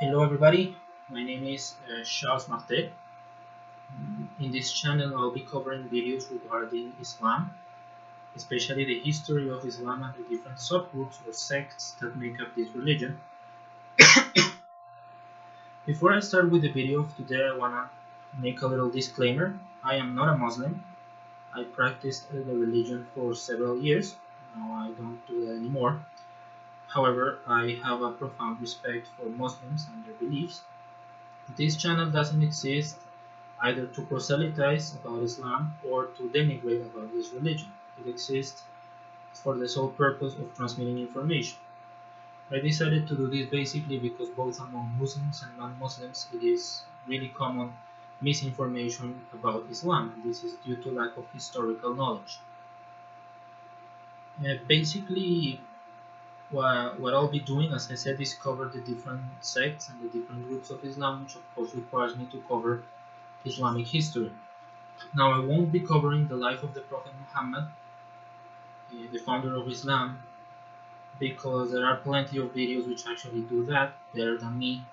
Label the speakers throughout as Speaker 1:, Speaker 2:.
Speaker 1: Hello everybody, my name is Charles Martel. In this channel I'll be covering videos regarding Islam, especially the history of Islam and the different subgroups or sects that make up this religion. Before I start with the video of today, I wanna make a little disclaimer. I am not a Muslim. I practiced the religion for several years. Now I don't do that anymore. However, I have a profound respect for Muslims and their beliefs. This channel doesn't exist either to proselytize about Islam or to denigrate about this religion. It exists for the sole purpose of transmitting information. I decided to do this basically because both among Muslims and non-Muslims it is really common misinformation about Islam, and this is due to lack of historical knowledge. Basically, what I'll be doing, as I said, is cover the different sects and the different groups of Islam, which of course requires me to cover Islamic history. Now I won't be covering the life of the Prophet Muhammad, the founder of Islam, because there are plenty of videos which actually do that better than me,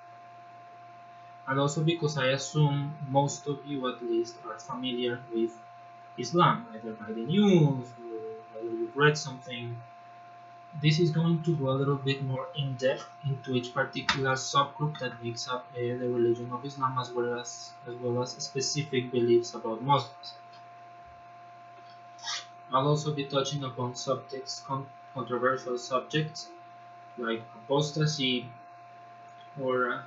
Speaker 1: and also because I assume most of you at least are familiar with Islam, either by the news or whether you've read something. This is going to go a little bit more in depth into each particular subgroup that makes up the religion of Islam, as well as specific beliefs about Muslims. I'll also be touching upon controversial subjects like apostasy or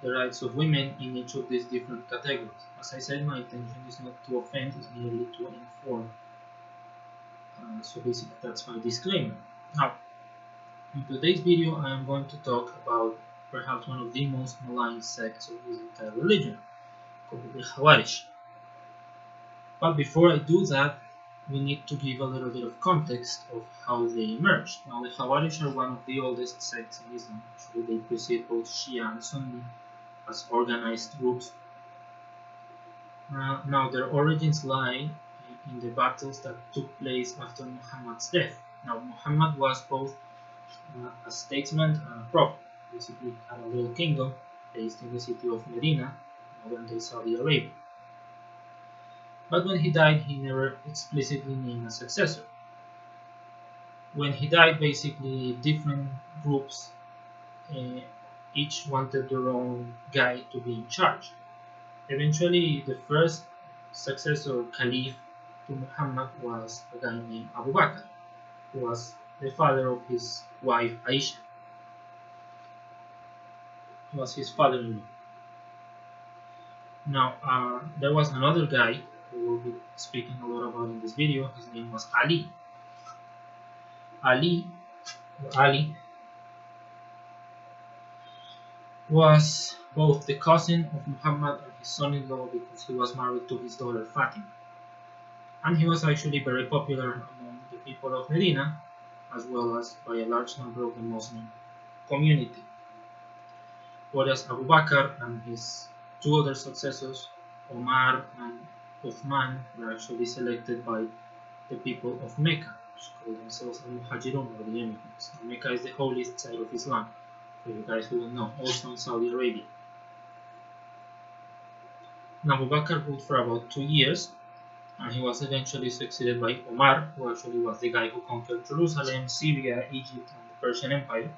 Speaker 1: the rights of women in each of these different categories. As I said, my intention is not to offend, it's merely to inform. So basically that's my disclaimer. Now, in today's video I am going to talk about perhaps one of the most maligned sects of this entire religion, called the Khawarij. But before I do that, we need to give a little bit of context of how they emerged. Now, the Khawarij are one of the oldest sects in Islam. Actually, they precede both Shia and Sunni as organized groups. Now, their origins lie in the battles that took place after Muhammad's death. Now, Muhammad was both a statesman and a prophet. Basically, had a little kingdom based in the city of Medina, modern-day Saudi Arabia. But when he died, he never explicitly named a successor. When he died, basically, different groups each wanted their own guy to be in charge. Eventually, the first successor or caliph to Muhammad was a guy named Abu Bakr, who was the father of his wife Aisha. He was his father-in-law. Now, there was another guy who we'll be speaking a lot about in this video. His name was Ali. Ali was both the cousin of Muhammad and his son-in-law because he was married to his daughter Fatima. And he was actually very popular among the people of Medina, as well as by a large number of the Muslim community. Whereas Abu Bakr and his two other successors, Omar and Uthman, were actually selected by the people of Mecca, which call themselves Al-Muhajirun, or the emigrants. Mecca is the holiest site of Islam, for you guys who don't know, also in Saudi Arabia. Now, Abu Bakr ruled for about 2 years, and he was eventually succeeded by Omar, who actually was the guy who conquered Jerusalem, Syria, Egypt, and the Persian Empire.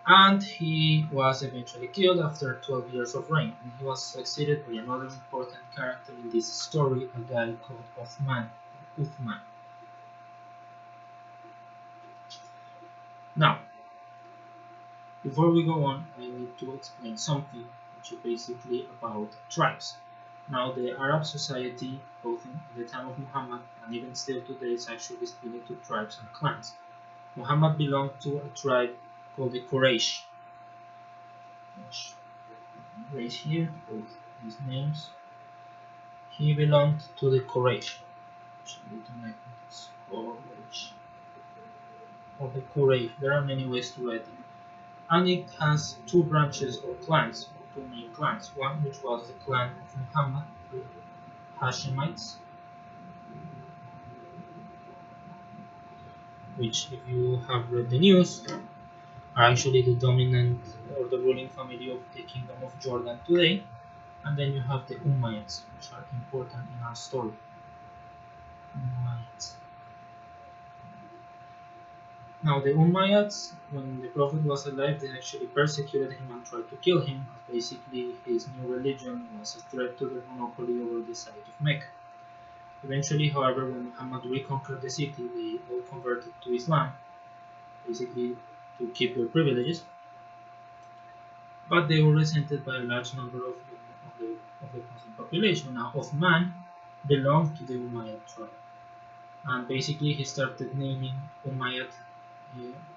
Speaker 1: And he was eventually killed after 12 years of reign, and he was succeeded by another important character in this story, a guy called Uthman. Now, before we go on, I need to explain something, which is basically about tribes. Now, the Arab society, both in the time of Muhammad and even still today, is actually split into tribes and clans. Muhammad belonged to a tribe called the Quraysh. Which right here, both these names. He belonged to the Quraysh. Or the Quraysh. There are many ways to write it. And it has two branches or clans, or two main clans. One which was the clan of Muhammad, the Hashemites, which, if you have read the news, are actually the dominant or the ruling family of the Kingdom of Jordan today. And then you have the Umayyads, which are important in our story. Umayyads. Now the Umayyads, when the Prophet was alive, they actually persecuted him and tried to kill him, as basically his new religion was a threat to their monopoly over the site of Mecca. Eventually, however, when Muhammad reconquered the city, they all converted to Islam, basically to keep their privileges, but they were resented by a large number of the Muslim population. Now, Othman belonged to the Umayyad tribe, and basically he started naming Umayyad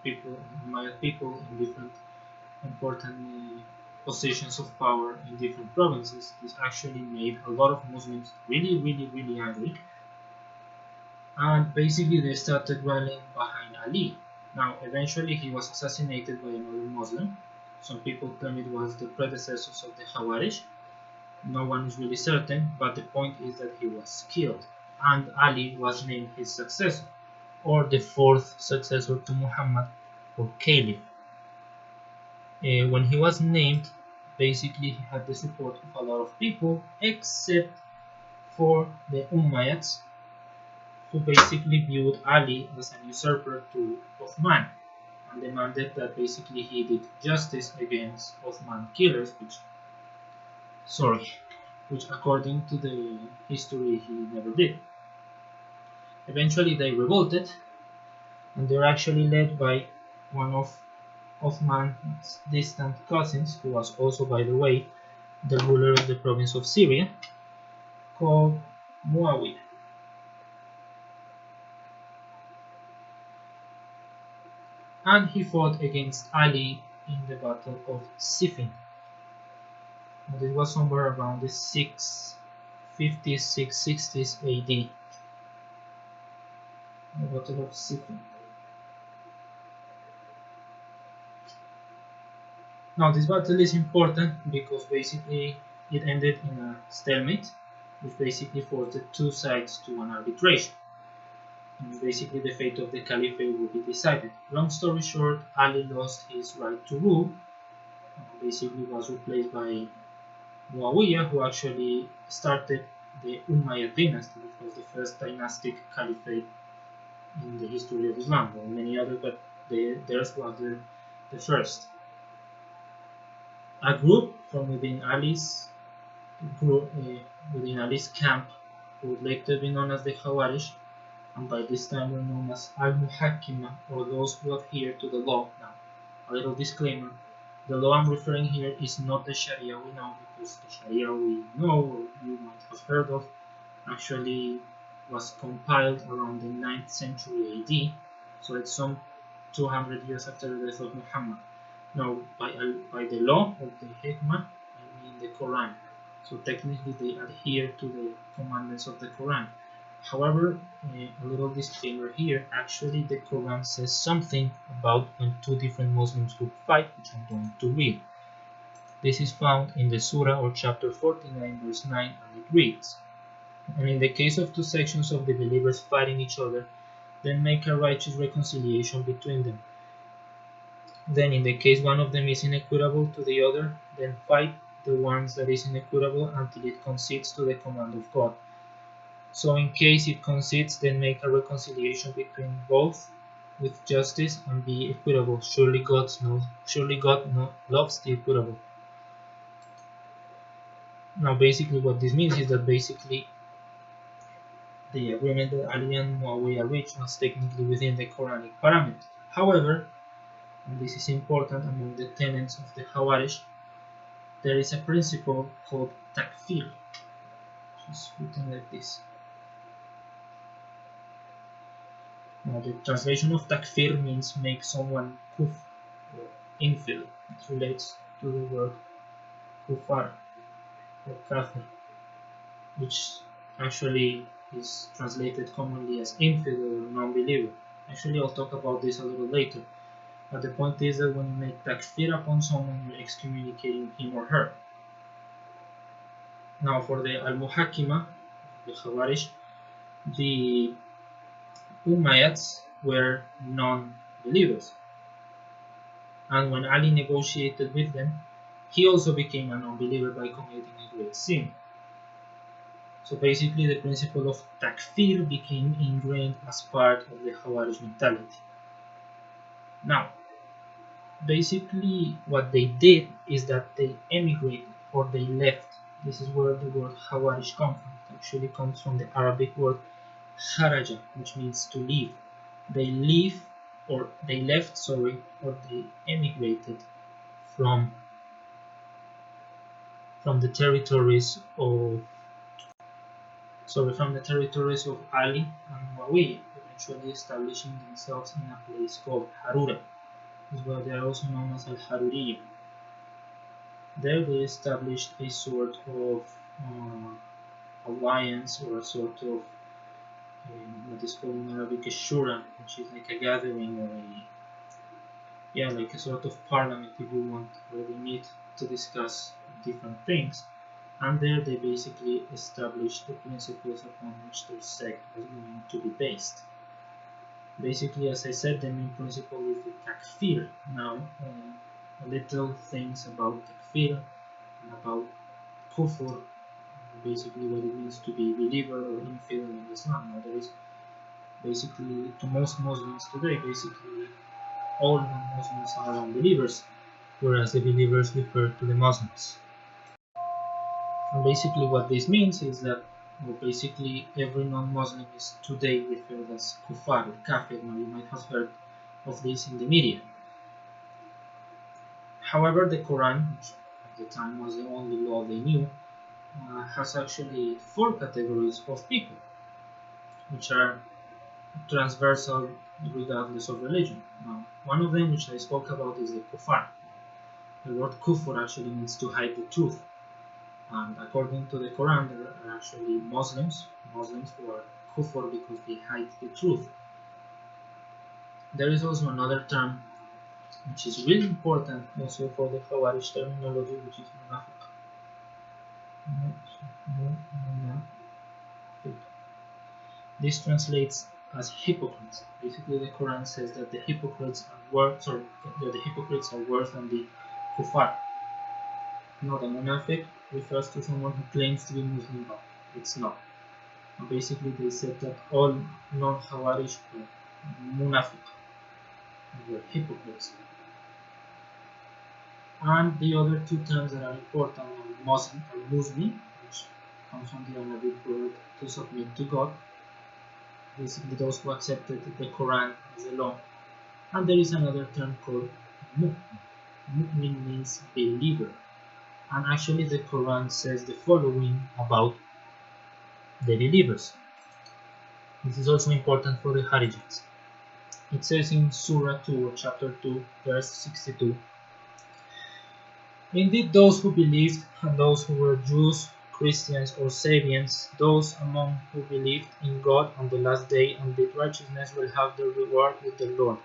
Speaker 1: people in different important positions of power in different provinces. This actually made a lot of Muslims really angry, and basically they started rallying behind Ali. Now, eventually he was assassinated by another Muslim. Some people claim it was the predecessors of the Khawarij. No one is really certain, but the point is that he was killed, and Ali was named his successor, or the fourth successor to Muhammad, or Caliph. When he was named, basically he had the support of a lot of people, except for the Umayyads, who basically viewed Ali as an usurper to Othman, and demanded that basically he did justice against Othman killers, which according to the history he never did. Eventually they revolted, and they're actually led by one of Othman's distant cousins, who was also, by the way, the ruler of the province of Syria, called Muawiyah. And he fought against Ali in the Battle of Siffin. This was somewhere around the 650s, 660s AD. The Battle of Siffin. Now this battle is important because basically it ended in a stalemate, which basically forced the two sides to an arbitration. And basically the fate of the caliphate will be decided. Long story short, Ali lost his right to rule, basically was replaced by Muawiyah, who actually started the Umayyad dynasty, which was the first dynastic caliphate in the history of Islam. There were many others, but theirs was the first. A group from within Ali's camp would later be known as the Khawarij, and by this time were known as al-Muhakkima, or those who adhere to the law. Now, a little disclaimer: the law I'm referring here is not the Sharia we know, because the Sharia we know, or you might have heard of, actually was compiled around the 9th century AD, so it's some 200 years after the death of Muhammad. Now, by the law of the Hikmah, I mean the Quran. So technically they adhere to the commandments of the Quran. However, a little disclaimer here, actually the Quran says something about when two different Muslims groups fight, which I'm going to read. This is found in the Surah or chapter 49 verse 9, and it reads, "And in the case of two sections of the believers fighting each other, then make a righteous reconciliation between them. Then in the case one of them is inequitable to the other, then fight the ones that is inequitable until it concedes to the command of God. So in case it concedes, then make a reconciliation between both with justice and be equitable. Surely God loves the equitable." Now basically what this means is that basically the agreement that Ali and Muawiyah reached was technically within the Quranic parameters. However, and this is important among the tenets of the Khawarij, there is a principle called takfir, which is written like this. Now the translation of takfir means make someone kufr, or infidel. It relates to the word kufar, or kafir, which actually is translated commonly as infidel or non-believer. Actually, I'll talk about this a little later. But the point is that when you make takfir upon someone, you're excommunicating him or her. Now for the al-Muhakkima, the Khawarij, the Umayyads were non-believers. And when Ali negotiated with them, he also became a non-believer by committing a great sin. So basically the principle of takfir became ingrained as part of the Khawarij mentality. Now, basically what they did is that they emigrated or they left. This is where the word Khawarij comes from. It actually comes from the Arabic word kharaja, which means to leave. They leave or they left, or they emigrated from the territories of Ali and Muawiyah, eventually establishing themselves in a place called Harura. This is why they are also known as Al-Haruriyya. There they established a sort of alliance or a sort of what is called in Arabic a shura, which is like a gathering or like a sort of parliament if you want, where they meet to discuss different things. And there they basically established the principles upon which their sect was going to be based. Basically, as I said, the main principle is the takfir. Now, little things about takfir and about kufr, basically what it means to be believer or infidel in Islam. Now, there is basically, to most Muslims today, basically all non-Muslims are unbelievers, whereas the believers refer to the Muslims. And basically what this means is that basically every non-Muslim is today referred as kuffar or kafir. Now you might have heard of this in the media. However, the Quran, which at the time was the only law they knew, has actually 4 categories of people, which are transversal regardless of religion. Now, one of them, which I spoke about, is the kuffar. The word kufr actually means to hide the truth. And according to the Quran, there are actually Muslims who are kufr because they hide the truth. There is also another term which is really important also for the Khawarij terminology, which is munafiq. This translates as hypocrites. Basically, the Quran says that the hypocrites are worse than the kuffar. Now, the munafiq refers to someone who claims to be Muslim, but it's not. And basically, they said that all non-Khawarij were munafiq, were hypocrites. And the other 2 terms that are important are Muslim, which comes from the Arabic word to submit to God. Basically, those who accepted the Quran as a law. And there is another term called mu'min. Mu'min means believer. And actually the Quran says the following about the believers. This is also important for the Kharijites. It says in Surah 2 or chapter 2 verse 62, "Indeed those who believed and those who were Jews, Christians or Sabians, those among who believed in God on the last day and did righteousness will have their reward with the Lord,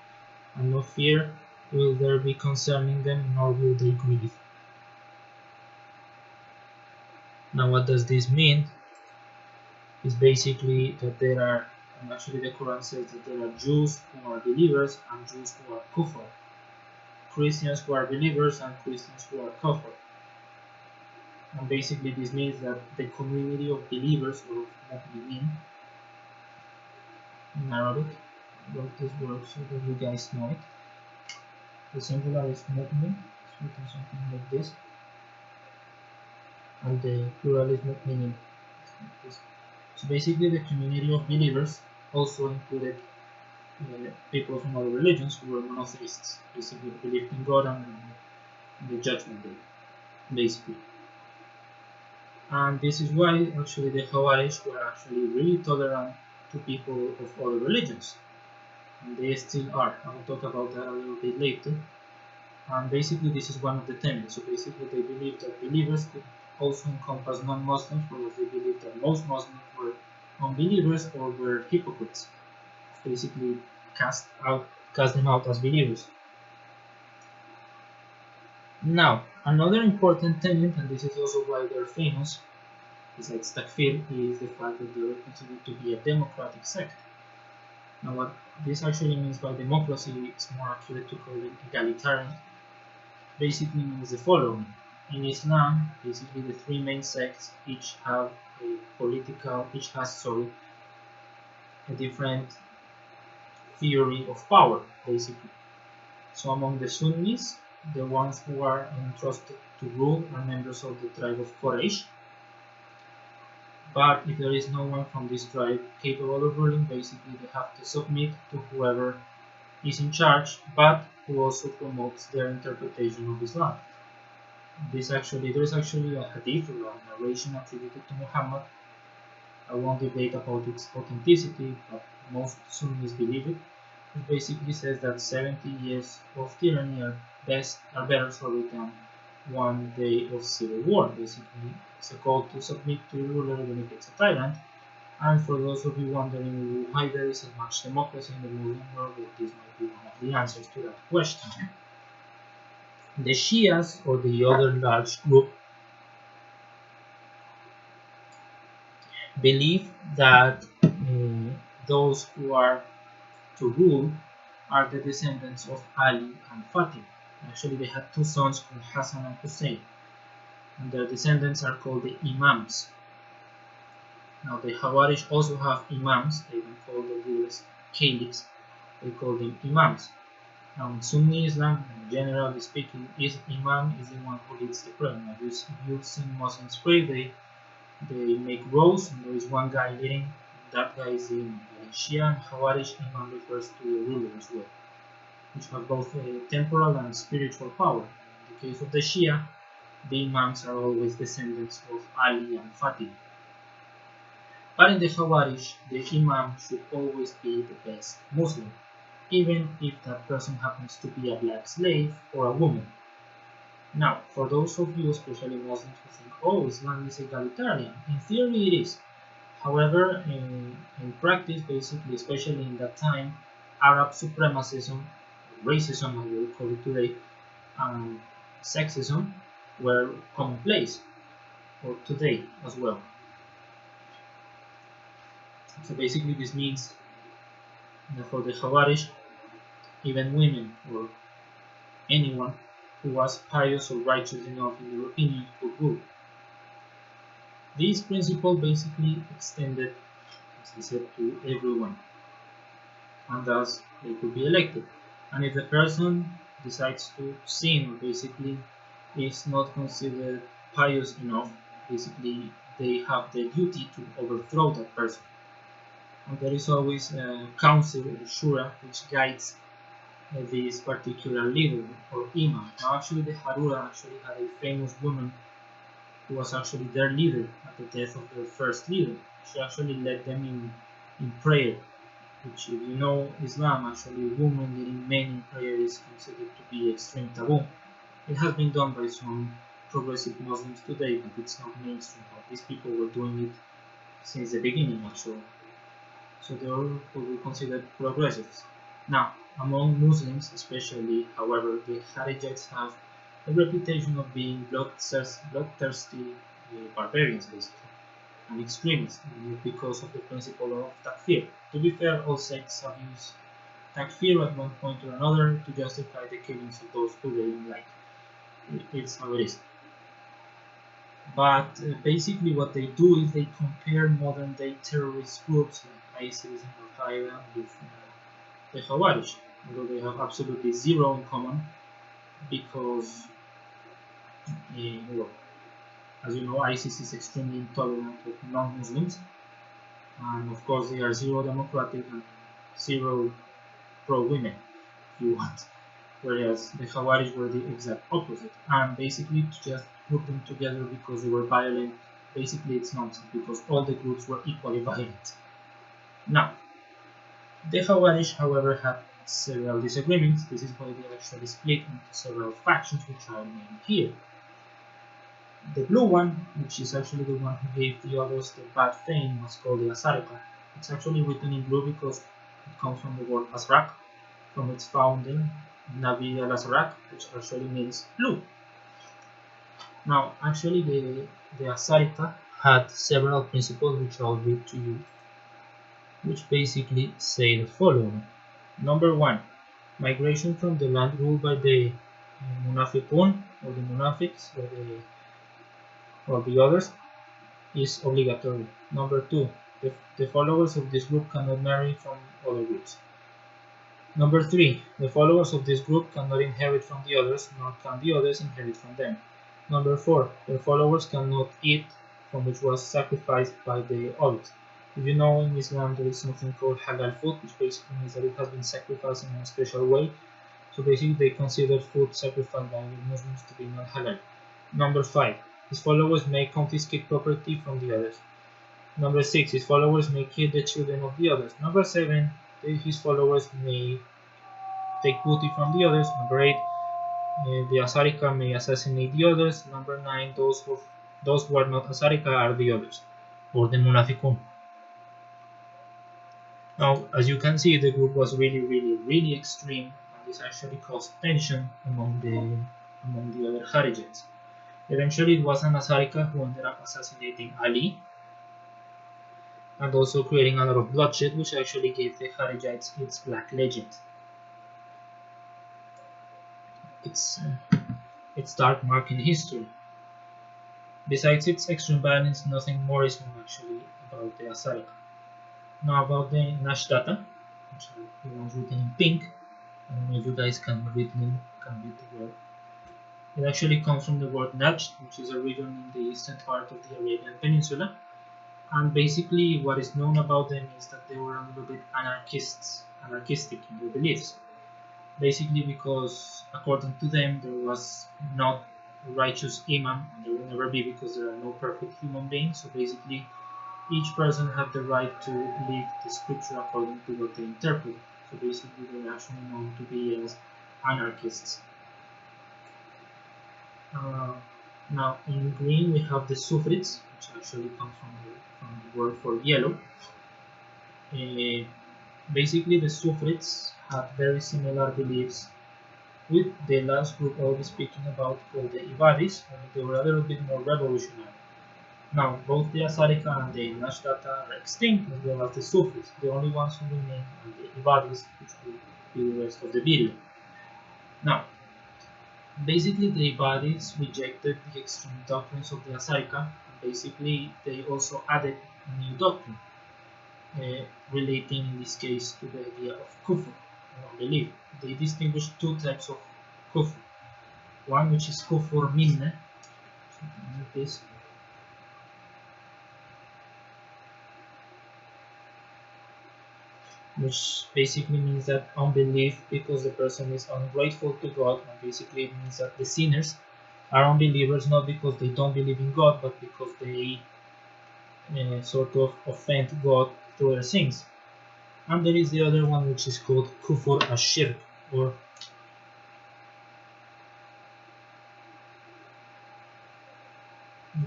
Speaker 1: and no fear will there be concerning them, nor will they grieve." Now what does this mean? It's basically that there are, and actually the Quran says that there are Jews who are believers and Jews who are kufr, Christians who are believers and Christians who are kufr. And basically this means that the community of believers, or mu'minin in Arabic, I wrote this word so that you guys know it. The singular is mu'min, it's written something like this, and the plural is mu'minin. So basically the community of believers also included people from other religions who were monotheists, basically believed in God and the judgment day, basically. And this is why actually the Khawarij were actually really tolerant to people of other religions, and they still are. I will talk about that a little bit later. And basically this is one of the tenets. So basically they believe that believers could also encompass non-Muslims, whereas they believe that most Muslims were unbelievers or were hypocrites. Basically cast them out as believers. Now, another important tenet, and this is also why they're famous, besides takfir, is the fact that they were considered to be a democratic sect. Now, what this actually means by democracy, it's more accurate to call it egalitarian, basically means the following. In Islam, basically the three main sects each has a different theory of power, basically. So among the Sunnis, the ones who are entrusted to rule are members of the tribe of Quraysh. But if there is no one from this tribe capable of ruling, basically they have to submit to whoever is in charge, but who also promotes their interpretation of Islam. There is actually a hadith or a narration attributed to Muhammad. I won't debate about its authenticity, but most Sunnis believe it. It basically says that 70 years of tyranny are better than one day of civil war. Basically, it's a call to submit to a ruler even if it's a tyrant. And for those of you wondering why there is so much democracy in the Muslim world, this might be one of the answers to that question. The Shias, or the other large group, believe that those who are to rule are the descendants of Ali and Fatima. Actually, they had two sons called Hassan and Hussein, and their descendants are called the Imams. Now, the Khawarij also have Imams. They don't call the rulers caliphs, they call them Imams. Now, in Sunni Islam, generally speaking, Imam is the one who leads the prayer. Now, if you've seen Muslims pray, they make rows, and there is one guy leading. That guy is the Imam. In Shia and Khawarij, Imam refers to the ruler as well, which have both a temporal and spiritual power. In the case of the Shia, the Imams are always descendants of Ali and Fatima. But in the Khawarij, the Imam should always be the best Muslim, even if that person happens to be a black slave or a woman. Now, for those of you, especially Muslims, who think, oh, Islam is egalitarian, in theory it is. However, in practice, basically, especially in that time, Arab supremacism, racism, as we will call it today, and sexism were commonplace, or today as well. So basically, this means that for the Khawarij, even women or anyone who was pious or righteous enough in their opinion could rule. This principle basically extended, as I said, to everyone, and thus they could be elected. And if the person decides to sin, or basically is not considered pious enough, basically they have the duty to overthrow that person. And there is always a council or shura which guides this particular leader or imam. Now, actually, the Harura actually had a famous woman who was actually their leader at the death of their first leader. She actually led them in prayer, which, if you know Islam, actually women leading men in prayer is considered to be extreme taboo. It has been done by some progressive Muslims today, but it's not mainstream. But these people were doing it since the beginning, actually. So they are what we consider progressives. Now, among Muslims, especially, however, the Kharijites have a reputation of being bloodthirsty barbarians, basically, and extremists, because of the principle of takfir. To be fair, all sects have used takfir at one point or another to justify the killings of those who they don't like. It's how it is. But basically what they do is they compare modern day terrorist groups like ISIS and Al-Qaeda with the Khawarij, although they have absolutely zero in common, because well, as you know, ISIS is extremely intolerant of non-Muslims, and of course they are zero democratic and zero pro-women, if you want, whereas the Khawarij were the exact opposite. And basically to just group them together because they were violent, basically it's nonsense, because all the groups were equally violent. Now, the Khawarij, however, had several disagreements. This is why they actually split into several factions, which are named here. The blue one, which is actually the one who gave the others the bad fame, was called the Asarika. It's actually written in blue because it comes from the word Azraq, from its founder, Nabi al-Azraq, which actually means blue. Now, actually, the Asarika had several principles, which I'll read to you, which basically say the following. Number 1, migration from the land ruled by the Munafiqun, or the Munafiqs, or the others, is obligatory. Number 2, the followers of this group cannot marry from other groups. Number 3, the followers of this group cannot inherit from the others, nor can the others inherit from them. Number 4, the followers cannot eat from which was sacrificed by the others. If you know, in Islam there is something called halal food, which basically means that it has been sacrificed in a special way. So basically they consider food sacrificed by the Muslims to be not halal. Number 5, his followers may confiscate property from the others. Number 6, his followers may kill the children of the others. Number 7, his followers may take booty from the others. Number 8, the Asarika may assassinate the others. Number 9, those who are not Asarika are the others, or the Munafiqun. Now, as you can see, the group was really extreme, and this actually caused tension among the other Kharijites. Eventually, it was an Asarika who ended up assassinating Ali, and also creating a lot of bloodshed, which actually gave the Kharijites its black legend. Its dark mark in history. Besides its extreme violence, nothing more is known actually about the Asarika. Now about the Najdiyya, which are the ones written in pink. I don't know if you guys can read the word. It actually comes from the word Najd, which is a region in the eastern part of the Arabian Peninsula. And basically what is known about them is that they were a little bit anarchistic in their beliefs. Basically because according to them there was not a righteous imam, and there will never be because there are no perfect human beings. So basically each person had the right to live the scripture according to what they interpret. So basically they were actually known to be as anarchists. Now in green we have the Sufrites, which actually comes from the word for yellow. Basically the Sufrites had very similar beliefs with the last group I'll be speaking about called the Ibadis, and they were a little bit more revolutionary. Now both the Asarika and the Najdiyya are extinct, as well as the Sufis. The only ones who remain are the Ibadis, which will be the rest of the video. Now basically the Ibadis rejected the extreme doctrines of the Asarika, and basically they also added a new doctrine relating in this case to the idea of kufr, or unbelief. They distinguish two types of kufr. One which is kufr minna, like this, which basically means that unbelief because the person is ungrateful to God, and basically it means that the sinners are unbelievers not because they don't believe in God, but because they sort of offend God through their sins. And there is the other one which is called kufur ash-shirk, or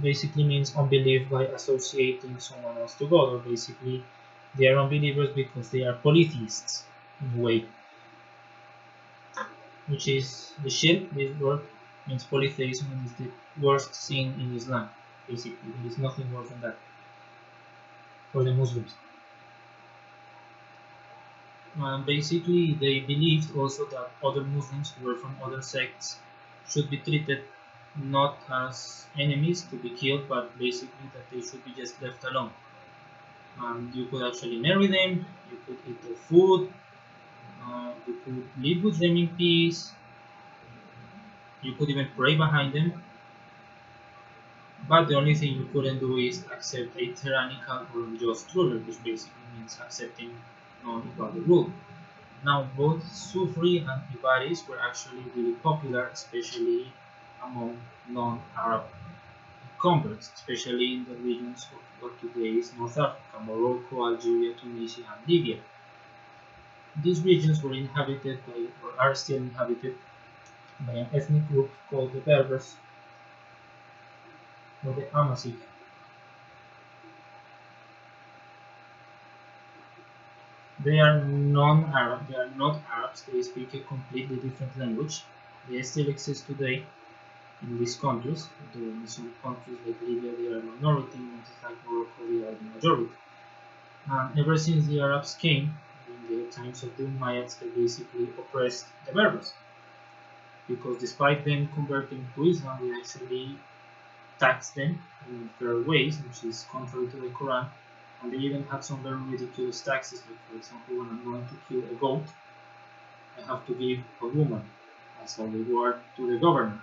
Speaker 1: basically means unbelief by associating someone else to God, or basically they are unbelievers because they are polytheists in a way, which is the shirk. This word means polytheism and is the worst sin in Islam. Basically, there is nothing worse than that for the Muslims. Basically, they believed also that other Muslims who were from other sects should be treated not as enemies to be killed, but basically that they should be just left alone. You could actually marry them, you could eat their food, you could live with them in peace, you could even pray behind them, but the only thing you couldn't do is accept a tyrannical or unjust ruler, which basically means accepting non-Ibadi rule. Now, both Sufri and Ibadis were actually really popular, especially among non-Arab converts, especially in the regions of what today is North Africa, Morocco, Algeria, Tunisia, and Libya. These regions were inhabited by, or are still inhabited by an ethnic group called the Berbers, or the Amazigh. They are non-Arab, they are not Arabs, they speak a completely different language. They still exist today in these countries. In some countries like Libya they are a minority, in countries like Morocco they are the majority. And ever since the Arabs came, in the times of the Umayyads, they basically oppressed the Berbers. because despite them converting to Islam, we actually tax them in fair ways, which is contrary to the Quran, and they even had some very ridiculous taxes, like for example, when I'm going to kill a goat, I have to give a woman as a reward to the governor.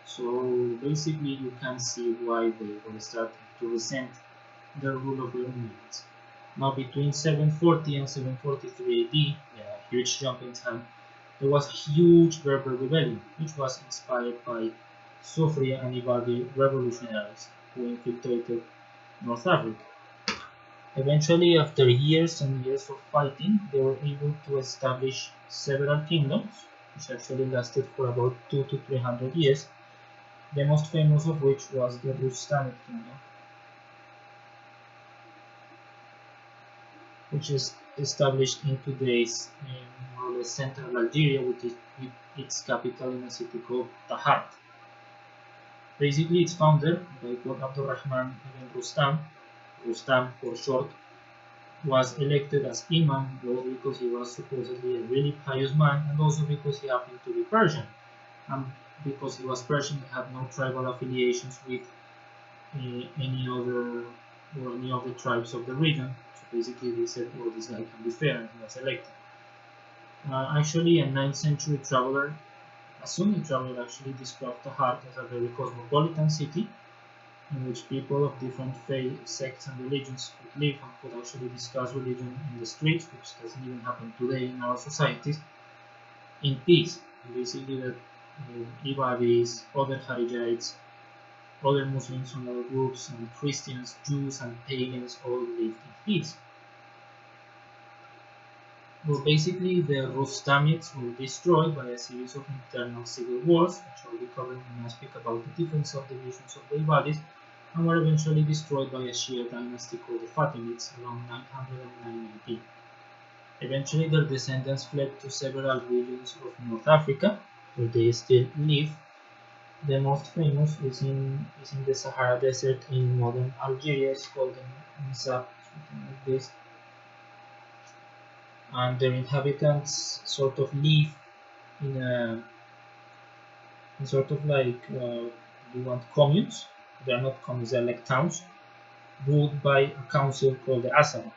Speaker 1: So basically you can see why they were starting to resent the rule of the Umayyads. Now between 740 and 743 AD, a huge jump in time, there was a huge Berber rebellion, which was inspired by Sufri and Ibadi revolutionaries who infiltrated North Africa. Eventually, after years and years of fighting, they were able to establish several kingdoms, which actually lasted for about 200 to 300 years, the most famous of which was the Rustamid kingdom, which is established in today's more or less central Algeria, with its capital in a city called Tahat. Basically, its founder, by called Abdurrahman ibn Rustam for short, was elected as Imam both because he was supposedly a really pious man and also because he happened to be Persian. And because he was Persian, he had no tribal affiliations with any of the tribes of the region. So basically, they said, "Oh, this guy can be fair," and he was elected. Actually, a 9th century traveler, a Sunni traveler, actually described Tahat as a very cosmopolitan city in which people of different faith, sects, and religions could live and could actually discuss religion in the streets, which doesn't even happen today in our societies, in peace. And basically, that Ibadis, other Kharijites, other Muslims from other groups, and Christians, Jews, and pagans all lived in peace. Well, basically, the Rustamids were destroyed by a series of internal civil wars, which I'll be covering when I speak about the different subdivisions of the Ibadis, and were eventually destroyed by a Shia dynasty called the Fatimids around 909 AD. Eventually, their descendants fled to several regions of North Africa, where they still live. The most famous is in the Sahara Desert in modern Algeria. It's called the Nisab, something like this. And their inhabitants sort of live in sort of like you want communes. They are not communes; they're like towns, ruled by a council called the Asaba,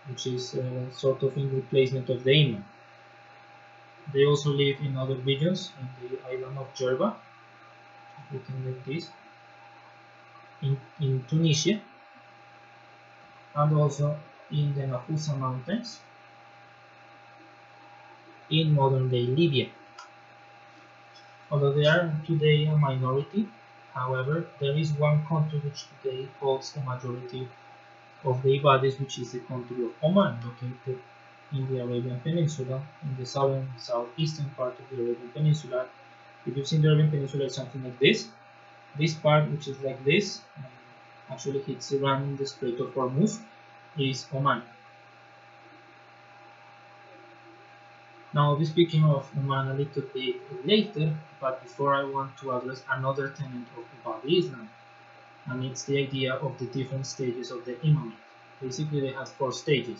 Speaker 1: which is sort of in replacement of the Imam. They also live in other regions in the island of Jerba, looking like this, in Tunisia, and also in the Nafusa Mountains in modern-day Libya. Although they are today a minority, however, there is one country which today holds the majority of the Ibadis, which is the country of Oman, located in the Arabian Peninsula, in the southeastern part of the Arabian Peninsula. If you've seen the Arabian Peninsula, it's something like this. This part, which is like this, actually hits Iran in the Strait of Hormuz, is Oman. Now I'll be speaking of Oman a little bit later, but before I want to address another tenet of Ibadism, and it's the idea of the different stages of the Imamate. Basically, they have 4 stages.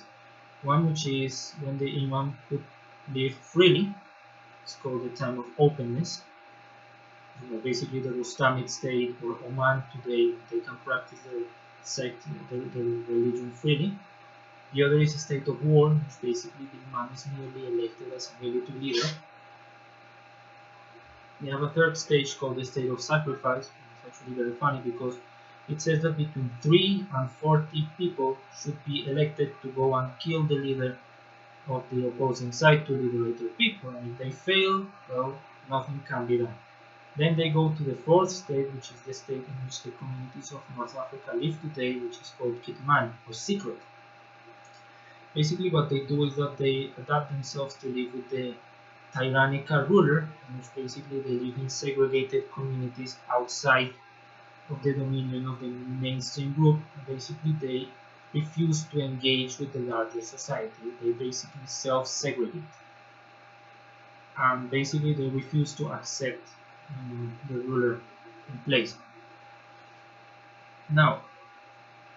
Speaker 1: One which is when the Imam could live freely. It's called the time of openness. Basically, the Rustamid state or Oman today, they can practice their sect, their religion freely. The other is a state of war, which basically the Imam is merely elected as a military leader. We have a third stage called the state of sacrifice. It's actually very funny because it says that between 3 and 40 people should be elected to go and kill the leader of the opposing side to liberate their people, and if they fail, well, nothing can be done. Then they go to the 4th state, which is the state in which the communities of North Africa live today, which is called Kitman, or secret. Basically, what they do is that they adapt themselves to live with the tyrannical ruler, in which basically they live in segregated communities outside of the dominion of the mainstream group. Basically, they refuse to engage with the larger society. They basically self-segregate, and basically they refuse to accept the ruler in place. Now,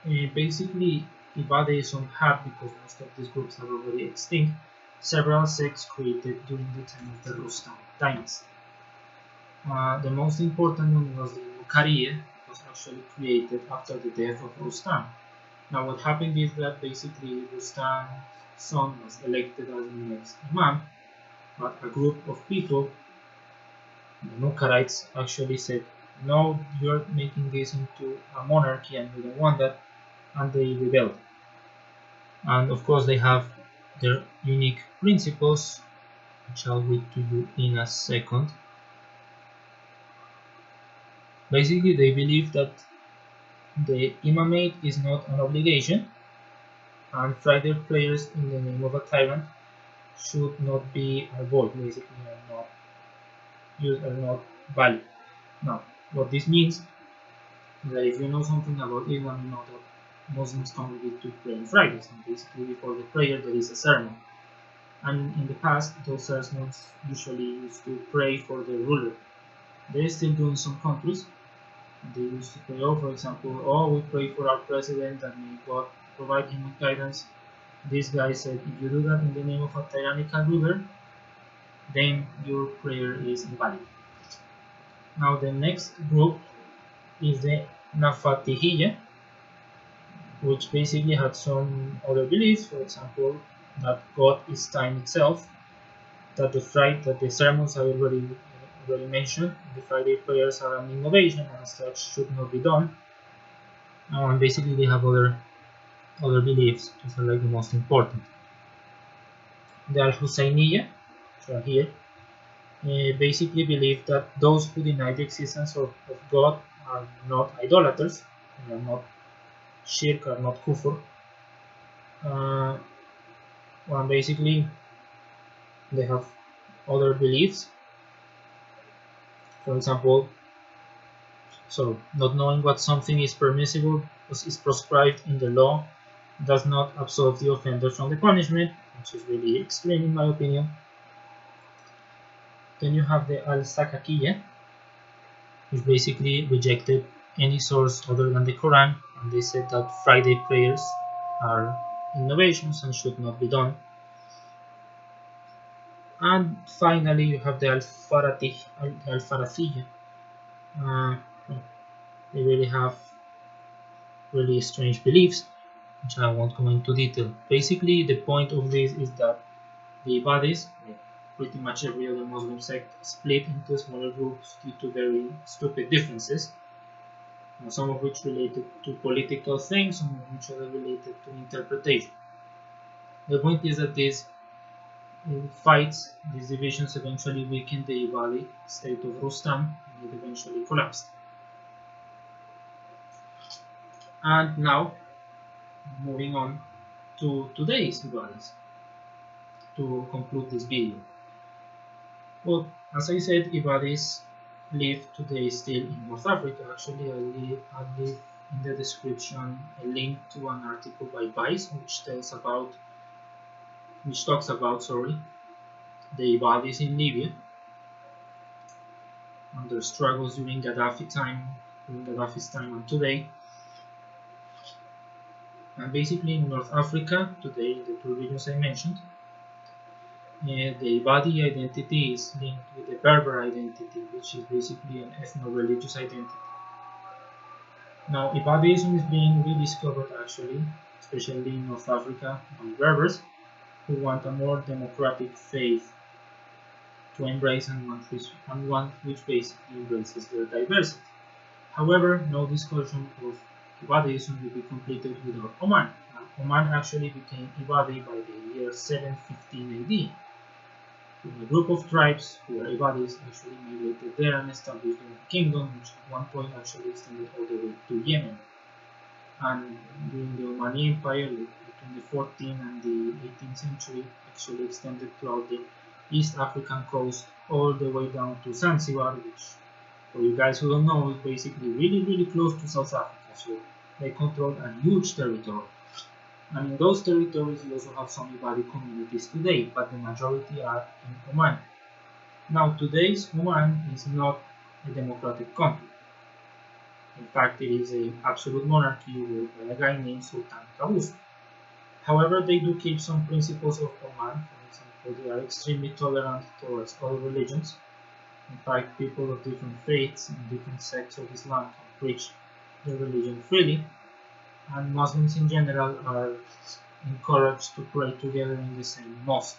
Speaker 1: basically, Ibadism had, because most of these groups are already extinct, several sects created during the time of the Rustam dynasty. The most important one was the Kharijiyya, was actually created after the death of Rustam. Now what happened is that basically Rustam's son was elected as the next Imam, but a group of people, the Kharijites, actually said, no, you're making this into a monarchy and we don't want that, and they rebelled. And of course they have their unique principles, which I'll read to you in a second. Basically they believe that the Imamate is not an obligation, and Friday prayers in the name of a tyrant should not be avoided, basically are not used, are not valid. Now, what this means is that if you know something about Islam, you know that Muslims congregate to pray on Fridays, and basically before the prayer there is a sermon. And in the past, those sermons usually used to pray for the ruler. They still do in some countries. They used to pray, for example, we pray for our president and may God provide him with guidance. This guy said, if you do that in the name of a tyrannical ruler, then your prayer is invalid. Now the next group is the Nafatihiyya, which basically had some other beliefs, for example, that God is time itself, that the sermons I already mentioned, the Friday prayers are an innovation and as such should not be done. And basically they have other beliefs, those are like the most important. The Al-Husayniyya, which are here, basically believe that those who deny the existence of God are not idolaters, are not shirk, are not kufr. Well, basically they have other beliefs. For example, so not knowing what something is permissible is prescribed in the law does not absolve the offender from the punishment, which is really extreme in my opinion. Then you have the Al-Sakakiyya, which basically rejected any source other than the Quran, and they said that Friday prayers are innovations and should not be done. And finally you have the Al-Faratiyya. They really have really strange beliefs, which I won't go into detail. Basically the point of this is that the Ibadis, pretty much every other Muslim sect, split into smaller groups due to very stupid differences, some of which related to political things, some of which are related to interpretation. The point is that these fights, these divisions eventually weakened the Ibadi state of Rustam, and it eventually collapsed. And now, moving on to today's Ibadis, to conclude this video. Well, as I said, Ibadis live today still in North Africa. Actually, I'll leave in the description a link to an article by Vice, which talks about the Ibadis in Libya and their struggles during Gaddafi's time and today. And basically in North Africa today, the two regions I mentioned, the Ibadi identity is linked with the Berber identity, which is basically an ethno-religious identity. Now, Ibadism is being rediscovered actually, especially in North Africa by Berbers, who want a more democratic faith to embrace and one which basically embraces their diversity. However, no discussion of Ibadism will be completed without Oman. Oman actually became Ibadi by the year 715 AD. A group of tribes who were Ibadis actually migrated there and established a kingdom, which at one point actually extended all the way to Yemen. And during the Omani Empire, between the 14th and the 18th century, actually extended throughout the East African coast all the way down to Zanzibar, which, for you guys who don't know, is basically really close to South Africa. So they control a huge territory. And in those territories, you also have some Ibadi communities today, but the majority are in Oman. Now, today's Oman is not a democratic country. In fact, it is an absolute monarchy ruled by a guy named Sultan Qaboos. However, they do keep some principles of Oman, for example, or they are extremely tolerant towards all religions. In fact, people of different faiths and different sects of Islam can preach their religion freely, and Muslims in general are encouraged to pray together in the same mosque.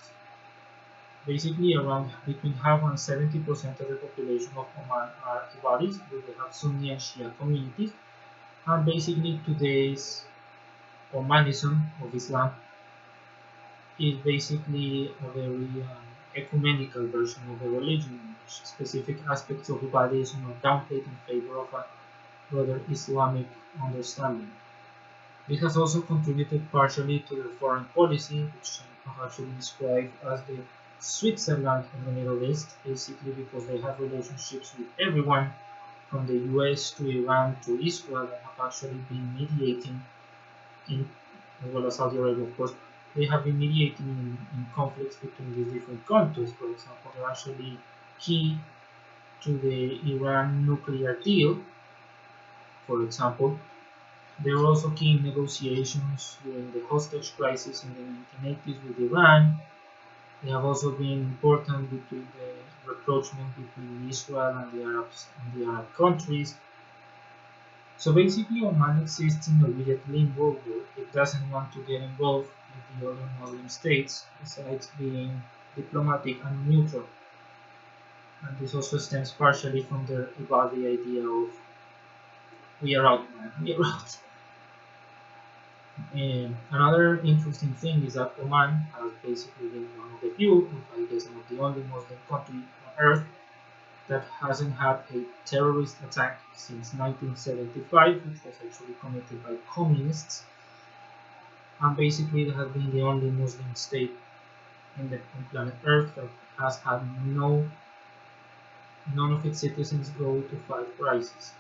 Speaker 1: Basically, around between half and 70% of the population of Oman are Ibadis, where they have Sunni and Shia communities, and basically today's Omanism of Islam is basically a very ecumenical version of the religion, in which specific aspects of Ibadism are downplayed in favor of a broader Islamic understanding. This has also contributed partially to their foreign policy, which are actually described as the Switzerland of the Middle East, basically because they have relationships with everyone from the US to Iran to Israel, and have actually been mediating in, as well as Saudi Arabia, of course, they have been mediating in conflicts between these different countries. For example, they're actually key to the Iran nuclear deal, for example. They were also key in negotiations during the hostage crisis in the 1980s with Iran. They have also been important between the rapprochement between Israel and the Arab countries. So basically, Oman exists in a weird limbo where it doesn't want to get involved with the other Muslim states, besides being diplomatic and neutral. And this also stems partially from their Ibadi idea of we are out, man, we are out. And another interesting thing is that Oman has basically been one of the few, if I guess not the only Muslim country on earth that hasn't had a terrorist attack since 1975, which was actually committed by communists, and basically it has been the only Muslim state on planet Earth that has had none of its citizens go to fight for ISIS.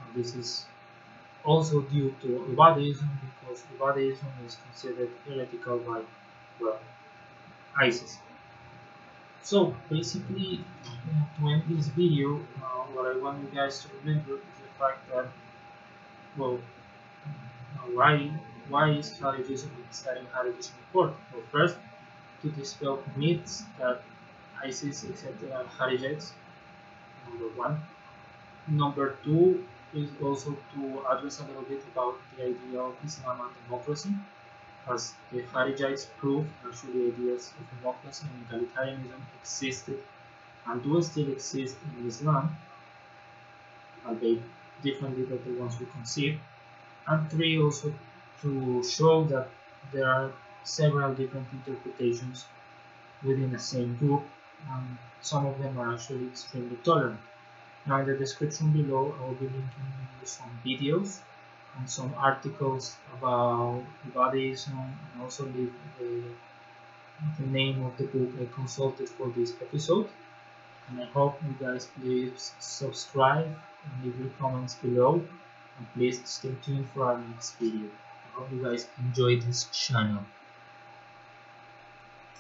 Speaker 1: And this is also due to Ibadism, because Ibadism is considered heretical by, well, ISIS. So basically, to end this video, what I want you guys to remember is the fact that, well, why is Kharijism and studying Kharijism important? Well, first, to dispel myths that ISIS accepted as Kharijites, number one. Number two is also to address a little bit about the idea of Islam and democracy, as the Kharijites prove actually ideas of democracy and egalitarianism existed and do still exist in Islam, albeit differently than the ones we conceive. And three, also to show that there are several different interpretations within the same group, and some of them are actually extremely tolerant. Now in the description below I will be linking you some videos and some articles about Ibadism, and also leave the name of the book I consulted for this episode. And I hope you guys please subscribe and leave your comments below, and please stay tuned for our next video. I hope you guys enjoy this channel.